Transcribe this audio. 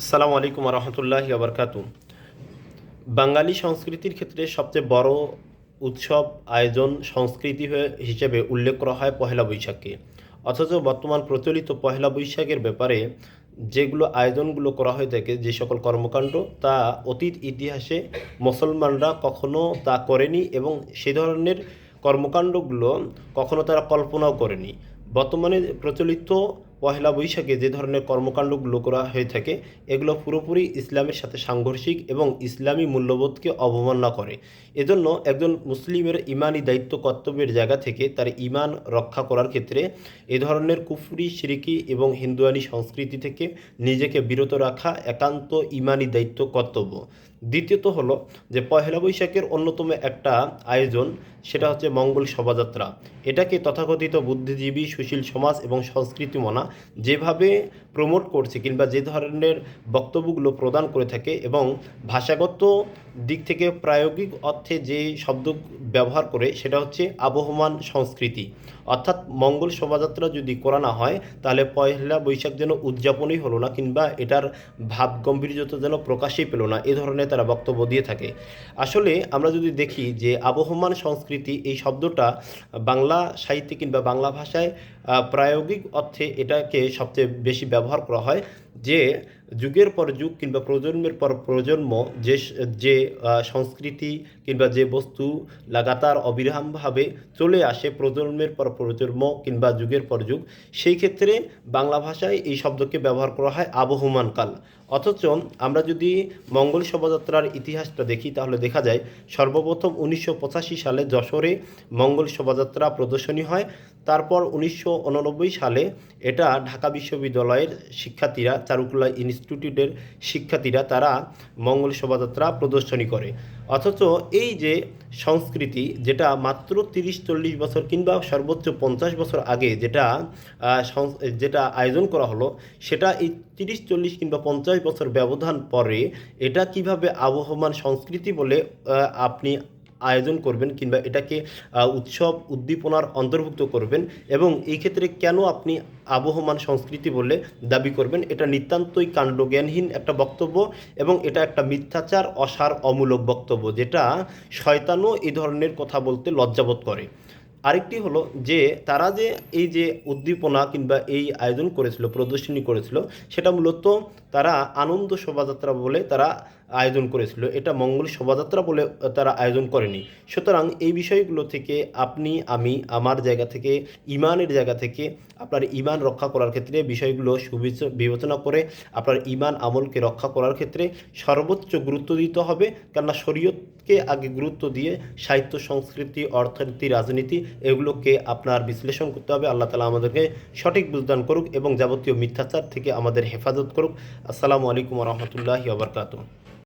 আসসালামু আলাইকুম রহমতুল্লাহি আবরকাতু। বাঙালি সংস্কৃতির ক্ষেত্রে সবচেয়ে বড় উৎসব আয়োজন সংস্কৃতি হিসেবে উল্লেখ করা হয় পহেলা বৈশাখকে। অথচ বর্তমান প্রচলিত পহেলা বৈশাখের ব্যাপারে যেগুলো আয়োজনগুলো করা হয়ে থাকে, যে সকল কর্মকাণ্ড, তা অতীত ইতিহাসে মুসলমানরা কখনো তা করেনি এবং সে ধরনের কর্মকাণ্ডগুলো কখনো তারা কল্পনাও করেনি। বর্তমানে প্রচলিত পহেলা বৈশাখে যে ধরনের কর্মকাণ্ডগুলো করা হয়ে থাকে, এগুলো পুরোপুরি ইসলামের সাথে সাংঘর্ষিক এবং ইসলামী মূল্যবোধকে অবমাননা করে। এজন্য একজন মুসলিমের ইমানি দায়িত্ব কর্তব্যের জায়গা থেকে তার ইমান রক্ষা করার ক্ষেত্রে এ ধরনের কুফরি, শিরকি এবং হিন্দুয়ানি সংস্কৃতি থেকে নিজেকে বিরত রাখা একান্ত ইমানি দায়িত্ব কর্তব্য। দ্বিতীয়ত হলো যে পহেলা বৈশাখের অন্যতম একটা আয়োজন, সেটা হচ্ছে মঙ্গল শোভাযাত্রা। এটাকে তথাকথিত বুদ্ধিজীবী, সুশীল সমাজ এবং সংস্কৃতি মনা যেভাবে প্রমোট করছে কিংবা যে ধরনের বক্তব্যগুলো প্রদান করে থাকে এবং ভাষাগত দিক থেকে প্রায়োগিক অর্থে যে শব্দ ব্যবহার করে, সেটা হচ্ছে আবহমান সংস্কৃতি। অর্থাৎ মঙ্গল শোভাযাত্রা যদি করা না হয়, তাহলে পয়লা বৈশাখ যেন উদযাপনই হলো না কিংবা এটার ভাব গাম্ভীর্যতা যেন প্রকাশই পেল না, এ ধরনের তারা বক্তব্য দিয়ে থাকে। আসলে আমরা যদি দেখি যে আবহমান সংস্কৃতি এই শব্দটা বাংলা সাহিত্যে কিংবা বাংলা ভাষায় প্রায়োগিক অর্থে এটাকে সবচেয়ে বেশি ব্যবহার করা হয়, যে যুগের পর যুগ কিংবা প্রজন্মের পর প্রজন্ম যে যে সংস্কৃতি কিংবা যে বস্তু লাগাতার অবিরামভাবে চলে আসে প্রজন্মের পর প্রজন্ম কিংবা যুগের পর যুগ, সেই ক্ষেত্রে বাংলা ভাষায় এই শব্দকে ব্যবহার করা হয় আবহমান কাল। অথচ আমরা যদি মঙ্গল শোভাযাত্রার ইতিহাসটা দেখি, তাহলে দেখা যায় সর্বপ্রথম 1985 সালে যশোরে মঙ্গল শোভাযাত্রা প্রদর্শনী হয়। তারপর 1989 সালে এটা ঢাকা বিশ্ববিদ্যালয়ের শিক্ষার্থীরা, চারুকলা ইনস্টিটিউটের শিক্ষার্থীরা, তারা মঙ্গল শোভাযাত্রা প্রদর্শনী করে। অথচ এই যে সংস্কৃতি, যেটা মাত্র 30-40 বছর কিংবা সর্বোচ্চ 50 বছর আগে যেটা আয়োজন করা হলো, সেটা এই 30-40 কিংবা 50 বছর ব্যবধান পরে এটা কিভাবে আবহমান সংস্কৃতি বলে আপনি আয়োজন করবেন কিংবা এটাকে উৎসব উদ্দীপনার অন্তর্ভুক্ত করবেন, এবং এই ক্ষেত্রে কেন আপনি আবহমান সংস্কৃতি বলে দাবি করবেন, এটা নিতান্তই কাণ্ডজ্ঞানহীন একটা বক্তব্য এবং এটা একটা মিথ্যাচার, অসার, অমূলক বক্তব্য, যেটা শয়তানও এই ধরনের কথা বলতে লজ্জাবোধ করে। আরেকটি হলো যে তারা যে এই যে উদ্দীপনা কিংবা এই আয়োজন করেছিল, প্রদর্শনী করেছিল, সেটা মূলত তারা আনন্দ শোভাযাত্রা বলে তারা আয়োজন করেছিল, এটা মঙ্গল শোভাযাত্রা বলে তারা আয়োজন করেনি। সুতরাং এই বিষয়গুলো থেকে আপনি, আমি আমার জায়গা থেকে, ইমানের জায়গা থেকে আপনার ইমান রক্ষা করার ক্ষেত্রে বিষয়গুলো বিবেচনা করে আপনার ইমান আমলকে রক্ষা করার ক্ষেত্রে সর্বোচ্চ গুরুত্ব দিতে হবে। কেননা শরীয়তকে আগে গুরুত্ব দিয়ে সাহিত্য, সংস্কৃতি, অর্থনীতি, রাজনীতি এগুলোকে আপনার বিশ্লেষণ করতে হবে। আল্লাহ তাআলা আমাদেরকে সঠিক বুঝদান করুক এবং যাবতীয় মিথ্যাচার থেকে আমাদের হেফাজত করুক। আসসালামু আলাইকুম রহমতুল্লাহি ওয়া বারাকাতুহু।